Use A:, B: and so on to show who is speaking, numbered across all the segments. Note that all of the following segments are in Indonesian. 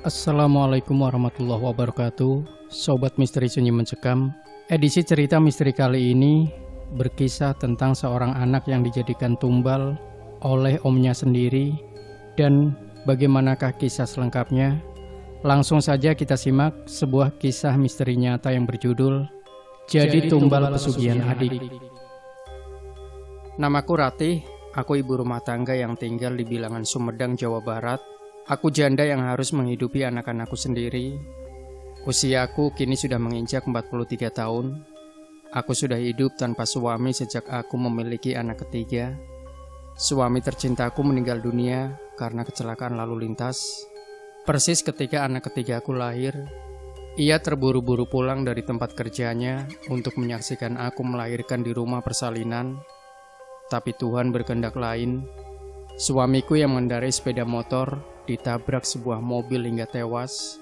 A: Assalamualaikum warahmatullahi wabarakatuh. Sobat Misteri Sunyi Mencekam. Edisi cerita misteri kali ini berkisah tentang seorang anak yang dijadikan tumbal oleh omnya sendiri. Dan bagaimanakah kisah selengkapnya? Langsung saja kita simak sebuah kisah misteri nyata yang berjudul Jadi Tumbal Pesugihan Adik. Namaku Ratih, aku ibu rumah tangga yang tinggal di bilangan Sumedang, Jawa Barat. Aku janda yang harus menghidupi anak-anakku sendiri. Usiaku kini sudah menginjak 43 tahun. Aku sudah hidup tanpa suami sejak aku memiliki anak ketiga. Suami tercintaku meninggal dunia karena kecelakaan lalu lintas. Persis ketika anak ketigaku lahir, ia terburu-buru pulang dari tempat kerjanya untuk menyaksikan aku melahirkan di rumah persalinan. Tapi Tuhan berkehendak lain. Suamiku yang mengendarai sepeda motor ditabrak sebuah mobil hingga tewas.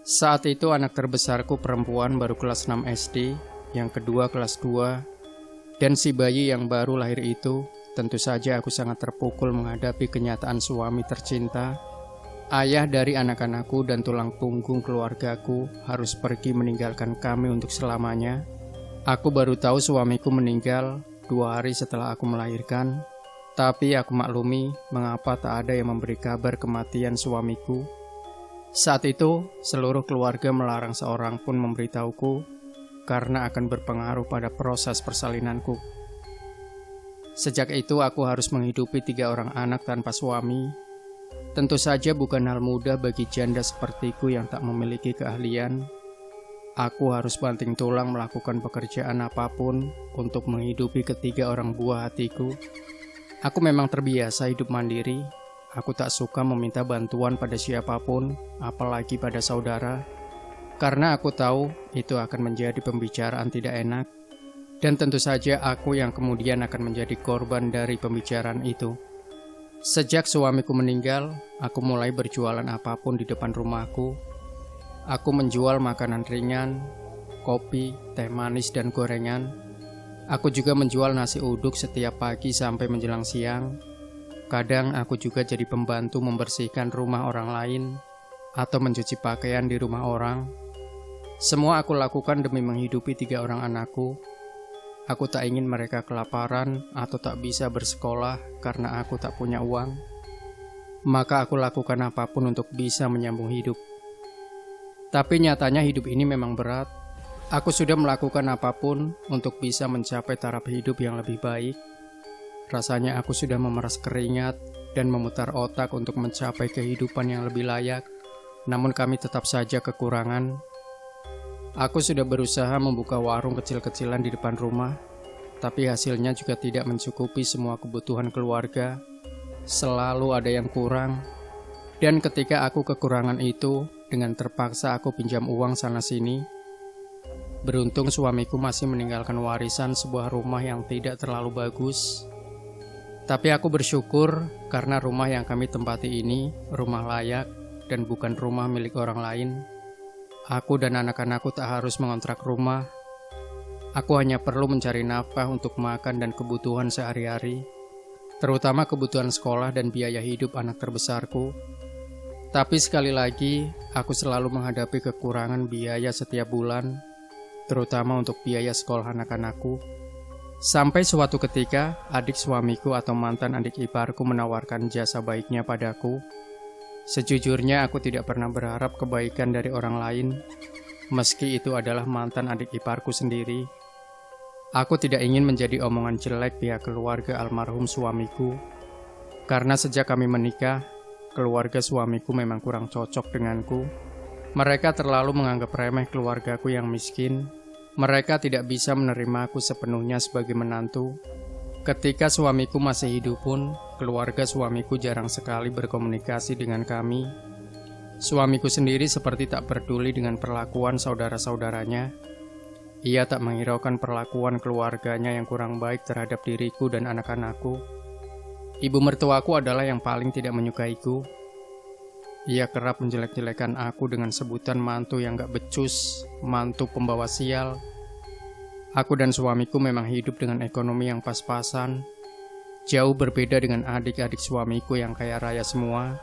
A: Saat itu anak terbesarku perempuan baru kelas 6 SD, yang kedua kelas 2, dan si bayi yang baru lahir itu, tentu saja aku sangat terpukul menghadapi kenyataan suami tercinta, ayah dari anak-anakku dan tulang punggung keluargaku harus pergi meninggalkan kami untuk selamanya. Aku baru tahu suamiku meninggal 2 hari setelah aku melahirkan. Tapi aku maklumi mengapa tak ada yang memberi kabar kematian suamiku. Saat itu, seluruh keluarga melarang seorang pun memberitahuku karena akan berpengaruh pada proses persalinanku. Sejak itu aku harus menghidupi 3 orang anak tanpa suami. Tentu saja bukan hal mudah bagi janda sepertiku yang tak memiliki keahlian. Aku harus banting tulang melakukan pekerjaan apapun untuk menghidupi ketiga orang buah hatiku. Aku memang terbiasa hidup mandiri. Aku tak suka meminta bantuan pada siapapun, apalagi pada saudara. Karena aku tahu itu akan menjadi pembicaraan tidak enak. Dan tentu saja aku yang kemudian akan menjadi korban dari pembicaraan itu. Sejak suamiku meninggal, aku mulai berjualan apapun di depan rumahku. Aku menjual makanan ringan, kopi, teh manis, dan gorengan. Aku juga menjual nasi uduk setiap pagi sampai menjelang siang. Kadang aku juga jadi pembantu membersihkan rumah orang lain atau mencuci pakaian di rumah orang. Semua aku lakukan demi menghidupi 3 orang anakku. Aku tak ingin mereka kelaparan atau tak bisa bersekolah karena aku tak punya uang. Maka aku lakukan apapun untuk bisa menyambung hidup. Tapi nyatanya hidup ini memang berat. Aku sudah melakukan apapun untuk bisa mencapai taraf hidup yang lebih baik. Rasanya aku sudah memeras keringat dan memutar otak untuk mencapai kehidupan yang lebih layak. Namun kami tetap saja kekurangan. Aku sudah berusaha membuka warung kecil-kecilan di depan rumah, tapi hasilnya juga tidak mencukupi semua kebutuhan keluarga. Selalu ada yang kurang. Dan ketika aku kekurangan itu, dengan terpaksa aku pinjam uang sana-sini. Beruntung suamiku masih meninggalkan warisan sebuah rumah yang tidak terlalu bagus. Tapi aku bersyukur karena rumah yang kami tempati ini rumah layak dan bukan rumah milik orang lain. Aku dan anak-anakku tak harus mengontrak rumah. Aku hanya perlu mencari nafkah untuk makan dan kebutuhan sehari-hari, terutama kebutuhan sekolah dan biaya hidup anak terbesarku. Tapi sekali lagi, aku selalu menghadapi kekurangan biaya setiap bulan, terutama untuk biaya sekolah anak-anakku. Sampai suatu ketika, adik suamiku atau mantan adik iparku menawarkan jasa baiknya padaku. Sejujurnya aku tidak pernah berharap kebaikan dari orang lain, meski itu adalah mantan adik iparku sendiri. Aku tidak ingin menjadi omongan jelek pihak keluarga almarhum suamiku, karena sejak kami menikah, keluarga suamiku memang kurang cocok denganku. Mereka terlalu menganggap remeh keluargaku yang miskin. Mereka tidak bisa menerimaku sepenuhnya sebagai menantu. Ketika suamiku masih hidup pun, keluarga suamiku jarang sekali berkomunikasi dengan kami. Suamiku sendiri seperti tak peduli dengan perlakuan saudara-saudaranya. Ia tak menghiraukan perlakuan keluarganya yang kurang baik terhadap diriku dan anak-anakku. Ibu mertuaku adalah yang paling tidak menyukaiku. Ia kerap menjelek-jelekan aku dengan sebutan mantu yang gak becus, mantu pembawa sial. Aku dan suamiku memang hidup dengan ekonomi yang pas-pasan. Jauh berbeda dengan adik-adik suamiku yang kaya raya semua.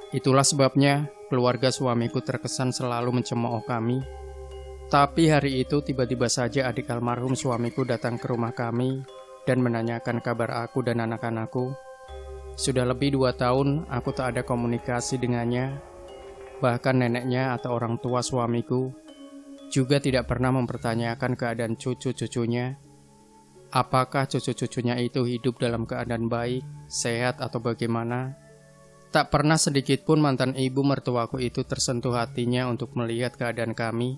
A: Itulah sebabnya keluarga suamiku terkesan selalu mencemooh kami. Tapi hari itu tiba-tiba saja adik almarhum suamiku datang ke rumah kami dan menanyakan kabar aku dan anak-anakku. Sudah lebih 2 tahun aku tak ada komunikasi dengannya. Bahkan neneknya atau orang tua suamiku juga tidak pernah mempertanyakan keadaan cucu-cucunya. Apakah cucu-cucunya itu hidup dalam keadaan baik, sehat atau bagaimana? Tak pernah sedikit pun mantan ibu mertuaku itu tersentuh hatinya untuk melihat keadaan kami.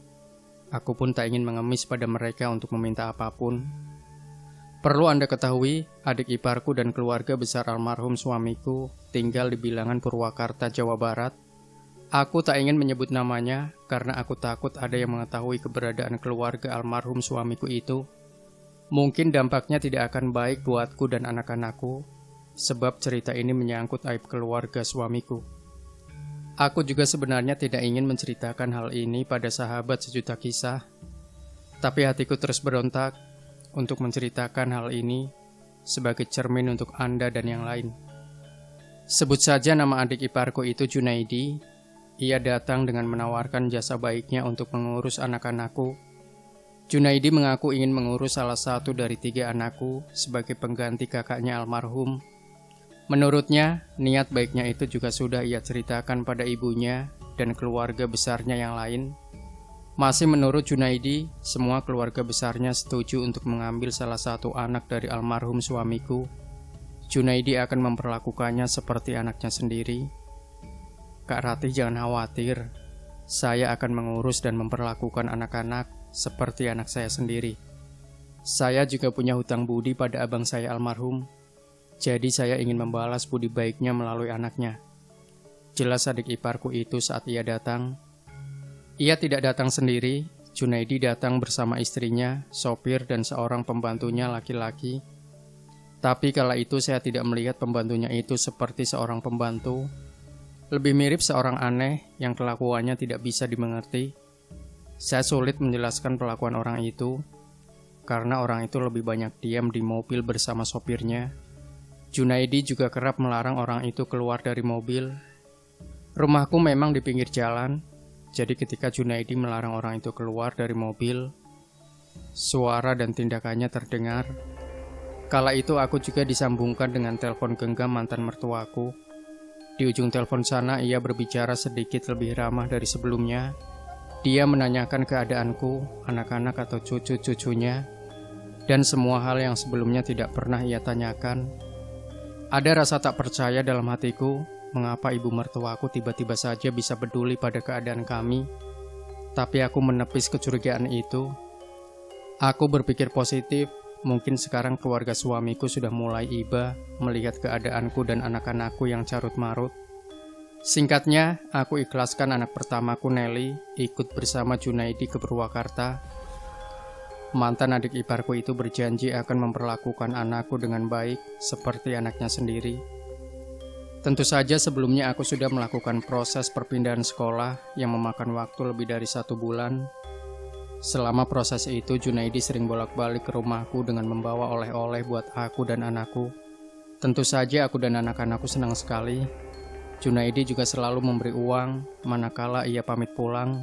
A: Aku pun tak ingin mengemis pada mereka untuk meminta apapun. Perlu Anda ketahui, adik iparku dan keluarga besar almarhum suamiku tinggal di bilangan Purwakarta, Jawa Barat. Aku tak ingin menyebut namanya karena aku takut ada yang mengetahui keberadaan keluarga almarhum suamiku itu. Mungkin dampaknya tidak akan baik buatku dan anak-anakku, sebab cerita ini menyangkut aib keluarga suamiku. Aku juga sebenarnya tidak ingin menceritakan hal ini pada sahabat sejuta kisah, tapi hatiku terus berontak untuk menceritakan hal ini sebagai cermin untuk Anda dan yang lain. Sebut saja nama adik iparku itu Junaidi. Ia datang dengan menawarkan jasa baiknya untuk mengurus anak-anakku. Junaidi mengaku ingin mengurus salah satu dari 3 anakku sebagai pengganti kakaknya almarhum. Menurutnya, niat baiknya itu juga sudah ia ceritakan pada ibunya dan keluarga besarnya yang lain. Masih menurut Junaidi, semua keluarga besarnya setuju untuk mengambil salah satu anak dari almarhum suamiku. Junaidi akan memperlakukannya seperti anaknya sendiri. Kak Ratih jangan khawatir, saya akan mengurus dan memperlakukan anak-anak seperti anak saya sendiri. Saya juga punya hutang budi pada abang saya almarhum. Jadi saya ingin membalas budi baiknya melalui anaknya. Jelas adik iparku itu saat ia datang. Ia tidak datang sendiri, Junaidi datang bersama istrinya, sopir dan seorang pembantunya laki-laki. Tapi kala itu saya tidak melihat pembantunya itu seperti seorang pembantu. Lebih mirip seorang aneh yang kelakuannya tidak bisa dimengerti. Saya sulit menjelaskan pelakuan orang itu, karena orang itu lebih banyak diam di mobil bersama sopirnya. Junaidi juga kerap melarang orang itu keluar dari mobil. Rumahku memang di pinggir jalan, jadi ketika Junaidi melarang orang itu keluar dari mobil, suara dan tindakannya terdengar. Kala itu aku juga disambungkan dengan telepon genggam mantan mertuaku. Di ujung telepon sana ia berbicara sedikit lebih ramah dari sebelumnya. Dia menanyakan keadaanku, anak-anak atau cucu-cucunya, dan semua hal yang sebelumnya tidak pernah ia tanyakan. Ada rasa tak percaya dalam hatiku, mengapa ibu mertuaku tiba-tiba saja bisa peduli pada keadaan kami. Tapi aku menepis kecurigaan itu. Aku berpikir positif, mungkin sekarang keluarga suamiku sudah mulai iba melihat keadaanku dan anak-anakku yang carut-marut. Singkatnya, aku ikhlaskan anak pertamaku Nelly ikut bersama Junaidi ke Purwakarta. Mantan adik iparku itu berjanji akan memperlakukan anakku dengan baik seperti anaknya sendiri. Tentu saja sebelumnya aku sudah melakukan proses perpindahan sekolah yang memakan waktu lebih dari 1 bulan. Selama proses itu Junaidi sering bolak-balik ke rumahku dengan membawa oleh-oleh buat aku dan anakku. Tentu saja aku dan anak-anakku senang sekali. Junaidi juga selalu memberi uang manakala ia pamit pulang.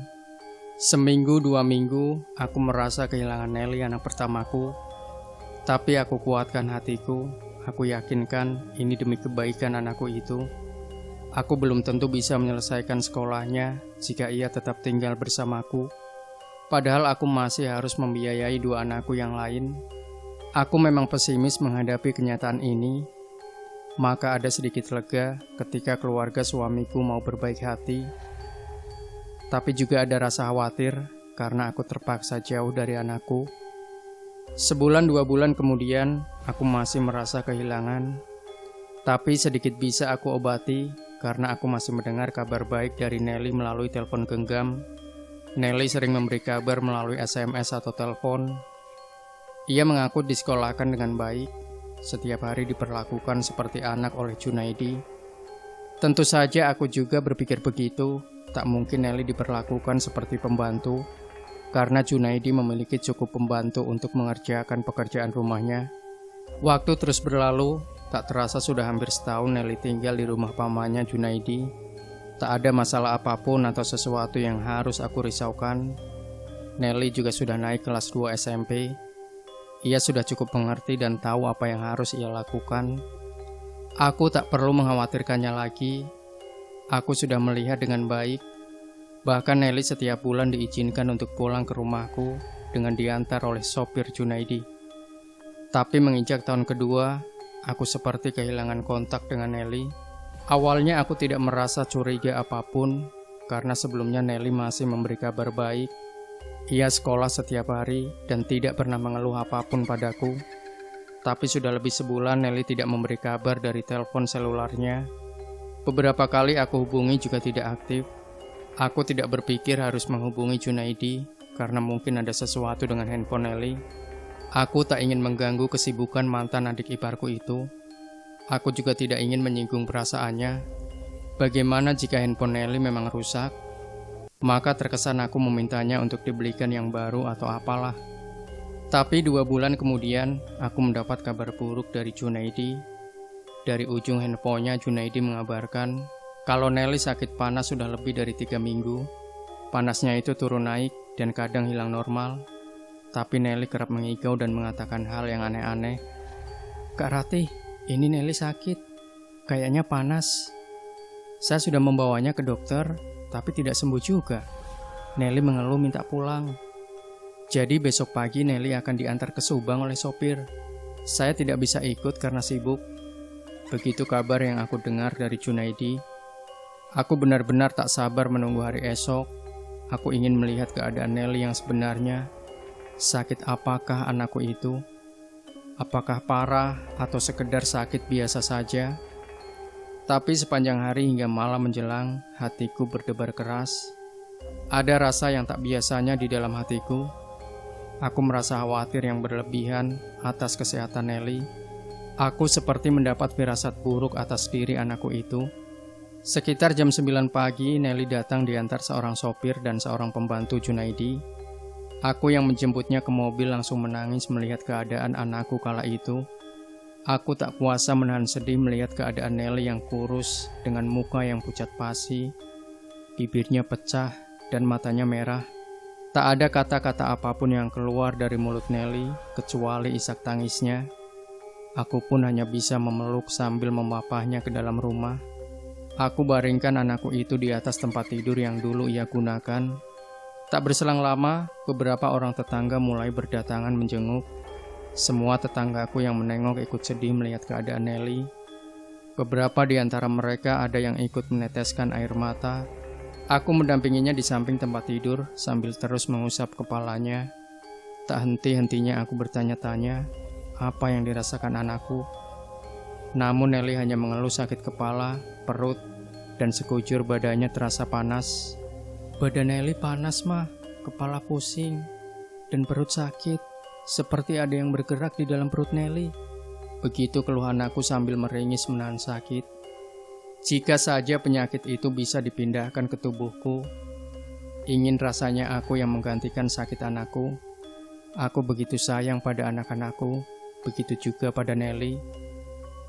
A: Seminggu 2 minggu, aku merasa kehilangan Nelly anak pertamaku. Tapi aku kuatkan hatiku, aku yakinkan ini demi kebaikan anakku itu. Aku belum tentu bisa menyelesaikan sekolahnya jika ia tetap tinggal bersamaku. Padahal aku masih harus membiayai 2 anakku yang lain. Aku memang pesimis menghadapi kenyataan ini. Maka ada sedikit lega ketika keluarga suamiku mau berbaik hati. Tapi juga ada rasa khawatir karena aku terpaksa jauh dari anakku. 1-2 bulan kemudian, aku masih merasa kehilangan. Tapi sedikit bisa aku obati karena aku masih mendengar kabar baik dari Nelly melalui telepon genggam. Nelly sering memberi kabar melalui SMS atau telepon. Ia mengaku disekolahkan dengan baik. Setiap hari diperlakukan seperti anak oleh Junaidi. Tentu saja aku juga berpikir begitu. Tak mungkin Nelly diperlakukan seperti pembantu, karena Junaidi memiliki cukup pembantu untuk mengerjakan pekerjaan rumahnya. Waktu terus berlalu, tak terasa sudah hampir setahun Nelly tinggal di rumah pamannya Junaidi. Tak ada masalah apapun atau sesuatu yang harus aku risaukan. Nelly juga sudah naik kelas 2 SMP. Ia sudah cukup mengerti dan tahu apa yang harus ia lakukan. Aku tak perlu mengkhawatirkannya lagi. Aku sudah melihat dengan baik. Bahkan Nelly setiap bulan diizinkan untuk pulang ke rumahku dengan diantar oleh sopir Junaidi. Tapi menginjak tahun kedua, aku seperti kehilangan kontak dengan Nelly. Awalnya aku tidak merasa curiga apapun, karena sebelumnya Nelly masih memberi kabar baik. Ia sekolah setiap hari dan tidak pernah mengeluh apapun padaku. Tapi sudah lebih sebulan Nelly tidak memberi kabar dari telepon selularnya. Beberapa kali aku hubungi juga tidak aktif. Aku tidak berpikir harus menghubungi Junaidi, karena mungkin ada sesuatu dengan handphone Nelly. Aku tak ingin mengganggu kesibukan mantan adik iparku itu. Aku juga tidak ingin menyinggung perasaannya. Bagaimana jika handphone Nelly memang rusak? Maka terkesan aku memintanya untuk dibelikan yang baru atau apalah. Tapi 2 bulan kemudian, aku mendapat kabar buruk dari Junaidi. Dari ujung handphonenya, Junaidi mengabarkan kalau Nelly sakit panas sudah lebih dari 3 minggu. Panasnya itu turun naik dan kadang hilang normal. Tapi Nelly kerap mengigau dan mengatakan hal yang aneh-aneh. "Kak Ratih, ini Nelly sakit. Kayaknya panas. Saya sudah membawanya ke dokter, tapi tidak sembuh juga. Nelly mengeluh minta pulang. Jadi besok pagi Nelly akan diantar ke Subang oleh sopir. Saya tidak bisa ikut karena sibuk." Begitu kabar yang aku dengar dari Junaidi. Aku benar-benar tak sabar menunggu hari esok. Aku ingin melihat keadaan Nelly yang sebenarnya. Sakit apakah anakku itu? Apakah parah atau sekedar sakit biasa saja? Tapi sepanjang hari hingga malam menjelang, hatiku berdebar keras. Ada rasa yang tak biasanya di dalam hatiku. Aku merasa khawatir yang berlebihan atas kesehatan Nelly. Aku seperti mendapat firasat buruk atas diri anakku itu. Sekitar jam 9 pagi, Nelly datang diantar seorang sopir dan seorang pembantu Junaidi. Aku yang menjemputnya ke mobil langsung menangis melihat keadaan anakku kala itu. Aku tak kuasa menahan sedih melihat keadaan Nelly yang kurus dengan muka yang pucat pasi, bibirnya pecah dan matanya merah. Tak ada kata-kata apapun yang keluar dari mulut Nelly kecuali isak tangisnya. Aku pun hanya bisa memeluk sambil memapahnya ke dalam rumah. Aku baringkan anakku itu di atas tempat tidur yang dulu ia gunakan. Tak berselang lama, beberapa orang tetangga mulai berdatangan menjenguk. Semua tetanggaku yang menengok ikut sedih melihat keadaan Nelly. Beberapa di antara mereka ada yang ikut meneteskan air mata. Aku mendampinginya di samping tempat tidur sambil terus mengusap kepalanya. Tak henti-hentinya aku bertanya-tanya apa yang dirasakan anakku. Namun Nelly hanya mengeluh sakit kepala, perut, dan sekujur badannya terasa panas. "Badan Nelly panas, mah, kepala pusing, dan perut sakit, seperti ada yang bergerak di dalam perut Nelly." Begitu keluhan aku sambil meringis menahan sakit. Jika saja penyakit itu bisa dipindahkan ke tubuhku, ingin rasanya aku yang menggantikan sakit anakku. Aku begitu sayang pada anak-anakku, begitu juga pada Nelly.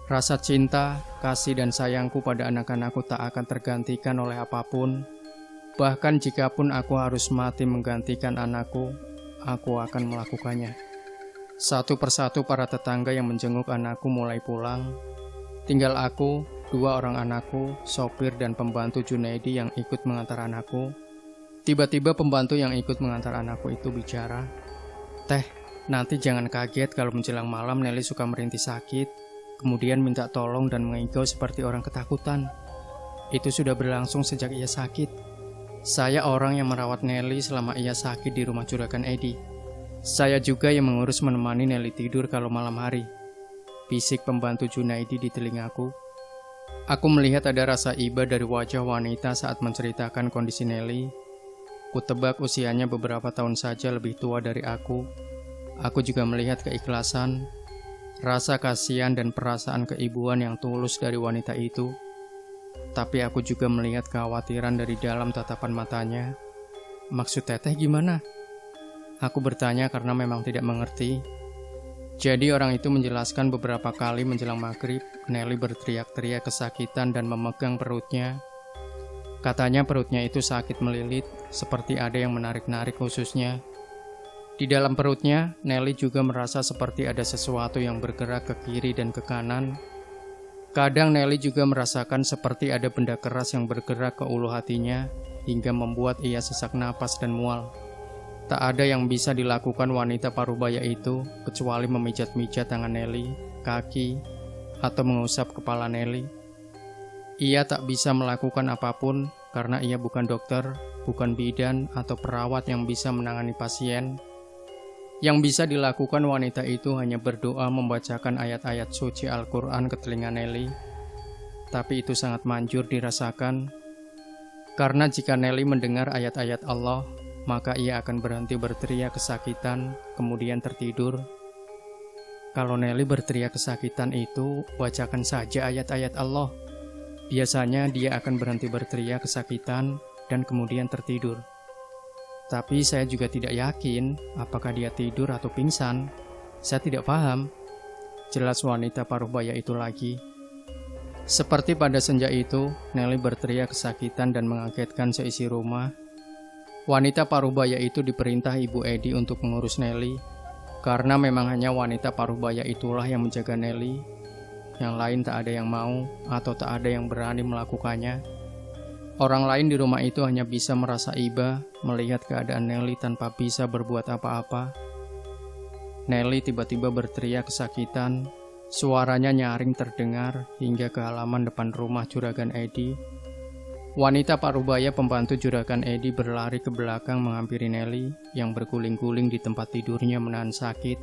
A: Rasa cinta, kasih, dan sayangku pada anak-anakku tak akan tergantikan oleh apapun. Bahkan jikapun aku harus mati menggantikan anakku, aku akan melakukannya. Satu persatu para tetangga yang menjenguk anakku mulai pulang. Tinggal aku, 2 orang anakku, sopir dan pembantu Junaidi yang ikut mengantar anakku. Tiba-tiba pembantu yang ikut mengantar anakku itu bicara. "Teh, nanti jangan kaget kalau menjelang malam Nelly suka merintih sakit, kemudian minta tolong dan mengigau seperti orang ketakutan. Itu sudah berlangsung sejak ia sakit. Saya orang yang merawat Nelly selama ia sakit di rumah Juragan Edi. Saya juga yang mengurus menemani Nelly tidur kalau malam hari," bisik pembantu Junaidi di telingaku. Aku melihat ada rasa iba dari wajah wanita saat menceritakan kondisi Nelly. Kutebak usianya beberapa tahun saja lebih tua dari aku. Aku juga melihat keikhlasan, rasa kasihan dan perasaan keibuan yang tulus dari wanita itu. Tapi aku juga melihat kekhawatiran dari dalam tatapan matanya. "Maksud teteh gimana?" Aku bertanya karena memang tidak mengerti. Jadi orang itu menjelaskan beberapa kali menjelang maghrib, Nelly berteriak-teriak kesakitan dan memegang perutnya. Katanya perutnya itu sakit melilit, seperti ada yang menarik-narik ususnya. Di dalam perutnya, Nelly juga merasa seperti ada sesuatu yang bergerak ke kiri dan ke kanan. Kadang Nelly juga merasakan seperti ada benda keras yang bergerak ke ulu hatinya, hingga membuat ia sesak napas dan mual. Tak ada yang bisa dilakukan wanita parubaya itu, kecuali memijat-mijat tangan Nelly, kaki, atau mengusap kepala Nelly. Ia tak bisa melakukan apapun karena ia bukan dokter, bukan bidan atau perawat yang bisa menangani pasien. Yang bisa dilakukan wanita itu hanya berdoa membacakan ayat-ayat suci Al-Quran ke telinga Nelly. Tapi itu sangat manjur dirasakan, karena jika Nelly mendengar ayat-ayat Allah, maka ia akan berhenti berteriak kesakitan, kemudian tertidur. Kalau Nelly berteriak kesakitan itu, bacakan saja ayat-ayat Allah. Biasanya dia akan berhenti berteriak kesakitan dan kemudian tertidur. Tapi saya juga tidak yakin apakah dia tidur atau pingsan. Saya tidak paham. Jelas wanita parubaya itu lagi. Seperti pada senja itu, Nelly berteriak kesakitan dan mengagetkan seisi rumah. Wanita parubaya itu diperintah Ibu Edi untuk mengurus Nelly, karena memang hanya wanita parubaya itulah yang menjaga Nelly. Yang lain tak ada yang mau atau tak ada yang berani melakukannya. Orang lain di rumah itu hanya bisa merasa iba melihat keadaan Nelly tanpa bisa berbuat apa-apa. Nelly tiba-tiba berteriak kesakitan, suaranya nyaring terdengar hingga ke halaman depan rumah Juragan Edi. Wanita parubaya pembantu Juragan Edi berlari ke belakang menghampiri Nelly yang berguling-guling di tempat tidurnya menahan sakit.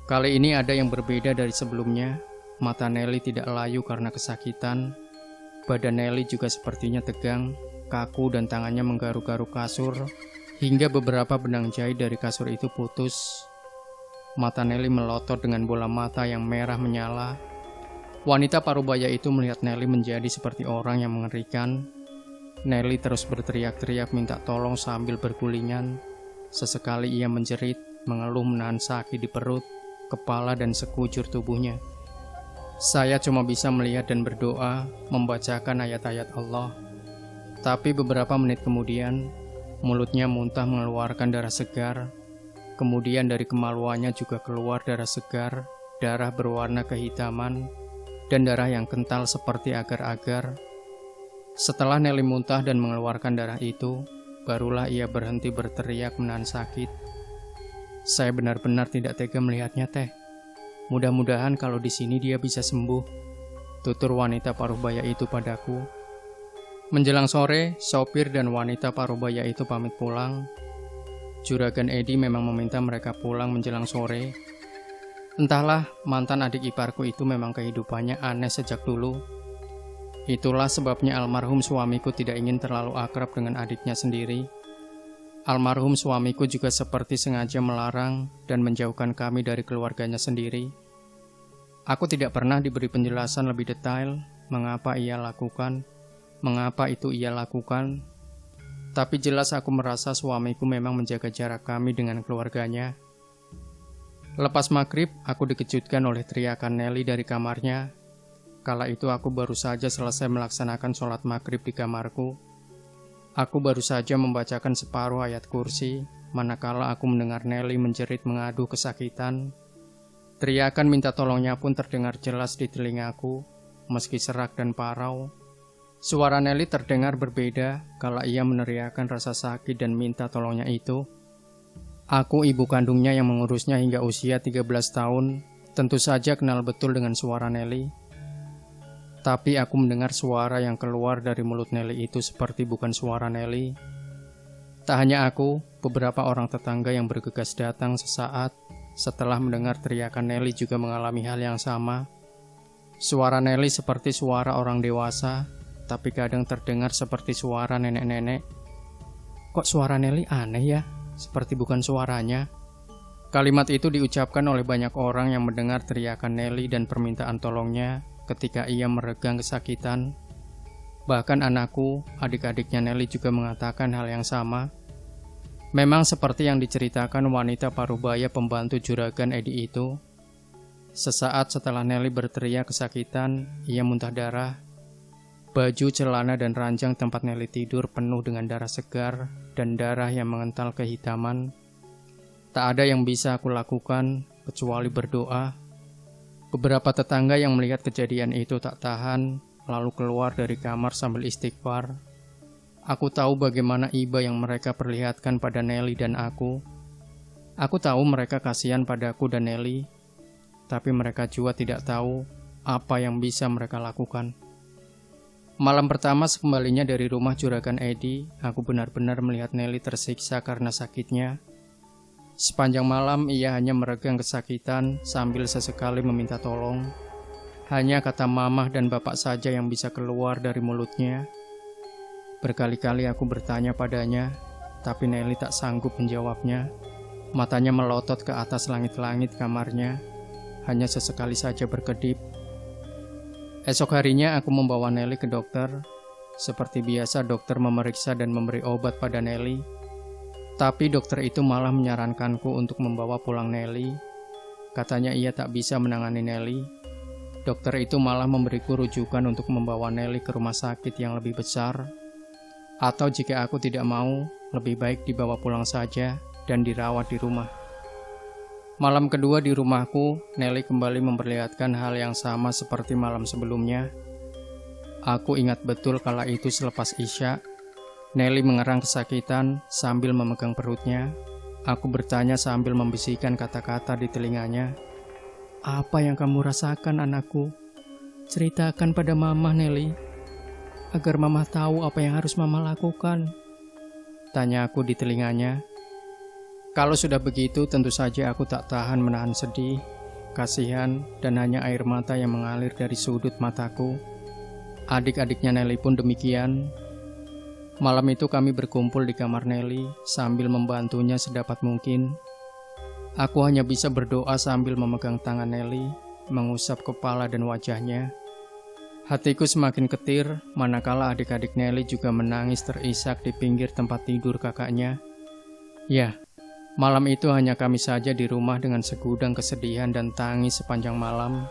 A: Kali ini ada yang berbeda dari sebelumnya. Mata Nelly tidak layu karena kesakitan. Badan Nelly juga sepertinya tegang, kaku dan tangannya menggaruk-garuk kasur, hingga beberapa benang jahit dari kasur itu putus. Mata Nelly melotot dengan bola mata yang merah menyala. Wanita parubaya itu melihat Nelly menjadi seperti orang yang mengerikan. Nelly terus berteriak-teriak minta tolong sambil bergulingan. Sesekali ia menjerit, mengeluh menahan sakit di perut, kepala dan sekujur tubuhnya. Saya cuma bisa melihat dan berdoa, membacakan ayat-ayat Allah. Tapi beberapa menit kemudian, mulutnya muntah mengeluarkan darah segar. Kemudian dari kemaluannya juga keluar darah segar, darah berwarna kehitaman, dan darah yang kental seperti agar-agar. Setelah Nelly muntah dan mengeluarkan darah itu, barulah ia berhenti berteriak menahan sakit. Saya benar-benar tidak tega melihatnya, Teh. Mudah-mudahan kalau di sini dia bisa sembuh, tutur wanita parubaya itu padaku. Menjelang sore, sopir dan wanita parubaya itu pamit pulang. Juragan Edi memang meminta mereka pulang menjelang sore. Entahlah, mantan adik iparku itu memang kehidupannya aneh sejak dulu. Itulah sebabnya almarhum suamiku tidak ingin terlalu akrab dengan adiknya sendiri. Almarhum suamiku juga seperti sengaja melarang dan menjauhkan kami dari keluarganya sendiri. Aku tidak pernah diberi penjelasan lebih detail mengapa ia lakukan, mengapa itu ia lakukan. Tapi jelas aku merasa suamiku memang menjaga jarak kami dengan keluarganya. Lepas maghrib, aku dikejutkan oleh teriakan Nelly dari kamarnya. Kala itu aku baru saja selesai melaksanakan sholat maghrib di kamarku. Aku baru saja membacakan separuh ayat kursi, manakala aku mendengar Nelly menjerit mengadu kesakitan. Teriakan minta tolongnya pun terdengar jelas di telingaku, meski serak dan parau. Suara Nelly terdengar berbeda kala ia meneriakkan rasa sakit dan minta tolongnya itu. Aku ibu kandungnya yang mengurusnya hingga usia 13 tahun, tentu saja kenal betul dengan suara Nelly. Tapi aku mendengar suara yang keluar dari mulut Nelly itu seperti bukan suara Nelly. Tak hanya aku, beberapa orang tetangga yang bergegas datang sesaat setelah mendengar teriakan Nelly juga mengalami hal yang sama. Suara Nelly seperti suara orang dewasa, tapi kadang terdengar seperti suara nenek-nenek. Kok suara Nelly aneh ya? Seperti bukan suaranya. Kalimat itu diucapkan oleh banyak orang yang mendengar teriakan Nelly dan permintaan tolongnya ketika ia meregang kesakitan. Bahkan anakku, adik-adiknya Nelly juga mengatakan hal yang sama. Memang seperti yang diceritakan wanita parubaya pembantu Juragan Edi itu. Sesaat setelah Nelly berteriak kesakitan, ia muntah darah. Baju, celana, dan ranjang tempat Nelly tidur penuh dengan darah segar dan darah yang mengental kehitaman. Tak ada yang bisa aku lakukan kecuali berdoa. Beberapa tetangga yang melihat kejadian itu tak tahan, lalu keluar dari kamar sambil istighfar. Aku tahu bagaimana iba yang mereka perlihatkan pada Nelly dan aku. Aku tahu mereka kasihan padaku dan Nelly, tapi mereka juga tidak tahu apa yang bisa mereka lakukan. Malam pertama sekembalinya dari rumah juragan Edi, aku benar-benar melihat Nelly tersiksa karena sakitnya. Sepanjang malam ia hanya meregang kesakitan sambil sesekali meminta tolong. Hanya kata mamah dan bapak saja yang bisa keluar dari mulutnya. Berkali-kali aku bertanya padanya, tapi Nelly tak sanggup menjawabnya. Matanya melotot ke atas langit-langit kamarnya, hanya sesekali saja berkedip. Esok harinya aku membawa Nelly ke dokter. Seperti biasa dokter memeriksa dan memberi obat pada Nelly. Tapi dokter itu malah menyarankanku untuk membawa pulang Nelly. Katanya ia tak bisa menangani Nelly. Dokter itu malah memberiku rujukan untuk membawa Nelly ke rumah sakit yang lebih besar. Atau jika aku tidak mau, lebih baik dibawa pulang saja dan dirawat di rumah. Malam kedua di rumahku, Nelly kembali memperlihatkan hal yang sama seperti malam sebelumnya. Aku ingat betul kala itu selepas Isya, Nelly mengerang kesakitan sambil memegang perutnya. Aku bertanya sambil membisikkan kata-kata di telinganya. "Apa yang kamu rasakan, anakku? Ceritakan pada Mama, Nelly, agar Mama tahu apa yang harus Mama lakukan," tanya aku di telinganya. Kalau sudah begitu, tentu saja aku tak tahan menahan sedih, kasihan, dan hanya air mata yang mengalir dari sudut mataku. Adik-adiknya Nelly pun demikian. Malam itu kami berkumpul di kamar Nelly sambil membantunya sedapat mungkin. Aku hanya bisa berdoa sambil memegang tangan Nelly, mengusap kepala dan wajahnya. Hatiku semakin ketir, manakala adik-adik Nelly juga menangis terisak di pinggir tempat tidur kakaknya. Ya, malam itu hanya kami saja di rumah dengan segudang kesedihan dan tangis sepanjang malam.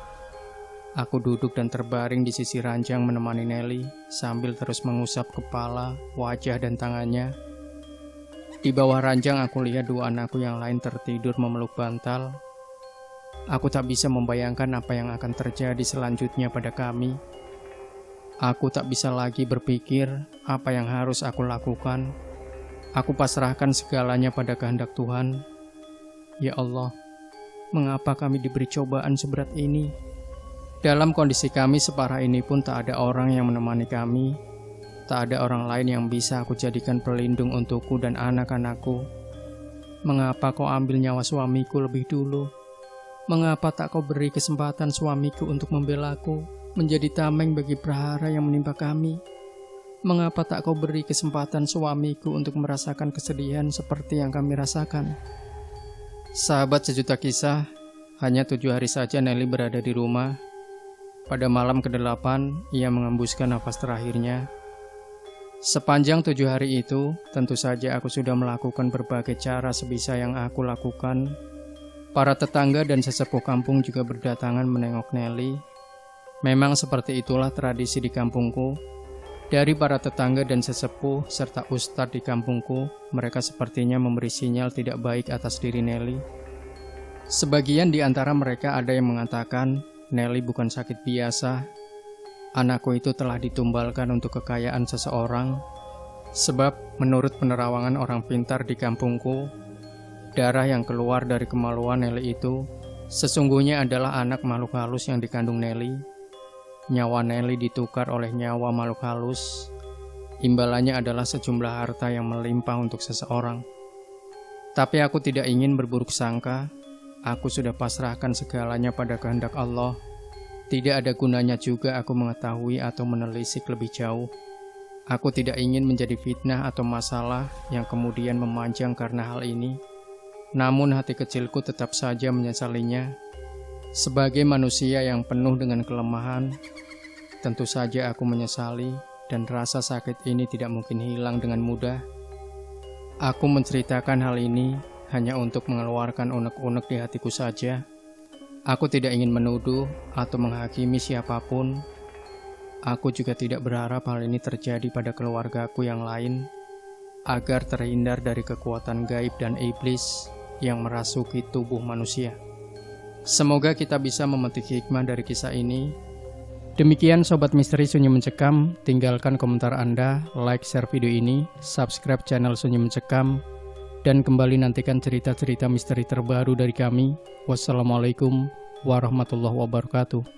A: Aku duduk dan terbaring di sisi ranjang menemani Nelly sambil terus mengusap kepala, wajah, dan tangannya. Di bawah ranjang aku lihat dua anakku yang lain tertidur memeluk bantal. Aku tak bisa membayangkan apa yang akan terjadi selanjutnya pada kami. Aku tak bisa lagi berpikir apa yang harus aku lakukan. Aku pasrahkan segalanya pada kehendak Tuhan. Ya Allah, mengapa kami diberi cobaan seberat ini? Dalam kondisi kami separah ini pun tak ada orang yang menemani kami. Tak ada orang lain yang bisa aku jadikan pelindung untukku dan anak-anakku. Mengapa kau ambil nyawa suamiku lebih dulu? Mengapa tak kau beri kesempatan suamiku untuk membelaku, menjadi tameng bagi prahara yang menimpa kami? Mengapa tak kau beri kesempatan suamiku untuk merasakan kesedihan seperti yang kami rasakan? Sahabat sejuta kisah, hanya 7 hari saja Nelly berada di rumah. Pada malam ke-8, ia mengembuskan nafas terakhirnya. Sepanjang 7 hari itu, tentu saja aku sudah melakukan berbagai cara sebisa yang aku lakukan. Para tetangga dan sesepuh kampung juga berdatangan menengok Nelly. Memang seperti itulah tradisi di kampungku. Dari para tetangga dan sesepuh serta ustadz di kampungku, mereka sepertinya memberi sinyal tidak baik atas diri Nelly. Sebagian di antara mereka ada yang mengatakan, Nelly bukan sakit biasa. Anakku itu telah ditumbalkan untuk kekayaan seseorang. Sebab menurut penerawangan orang pintar di kampungku, darah yang keluar dari kemaluan Nelly itu sesungguhnya adalah anak makhluk halus yang dikandung Nelly. Nyawa Nelly ditukar oleh nyawa makhluk halus. Imbalannya adalah sejumlah harta yang melimpah untuk seseorang. Tapi aku tidak ingin berburuk sangka. Aku sudah pasrahkan segalanya pada kehendak Allah. Tidak ada gunanya juga aku mengetahui atau menelisik lebih jauh. Aku tidak ingin menjadi fitnah atau masalah yang kemudian memanjang karena hal ini. Namun hati kecilku tetap saja menyesalinya. Sebagai manusia yang penuh dengan kelemahan, tentu saja aku menyesali dan rasa sakit ini tidak mungkin hilang dengan mudah. Aku menceritakan hal ini hanya untuk mengeluarkan unek-unek di hatiku saja. Aku tidak ingin menuduh atau menghakimi siapapun. Aku juga tidak berharap hal ini terjadi pada keluargaku yang lain, agar terhindar dari kekuatan gaib dan iblis yang merasuki tubuh manusia. Semoga kita bisa memetik hikmah dari kisah ini. Demikian Sobat Misteri Sunyi Mencekam, tinggalkan komentar Anda, like, share video ini, subscribe channel Sunyi Mencekam, dan kembali nantikan cerita-cerita misteri terbaru dari kami. Wassalamualaikum warahmatullahi wabarakatuh.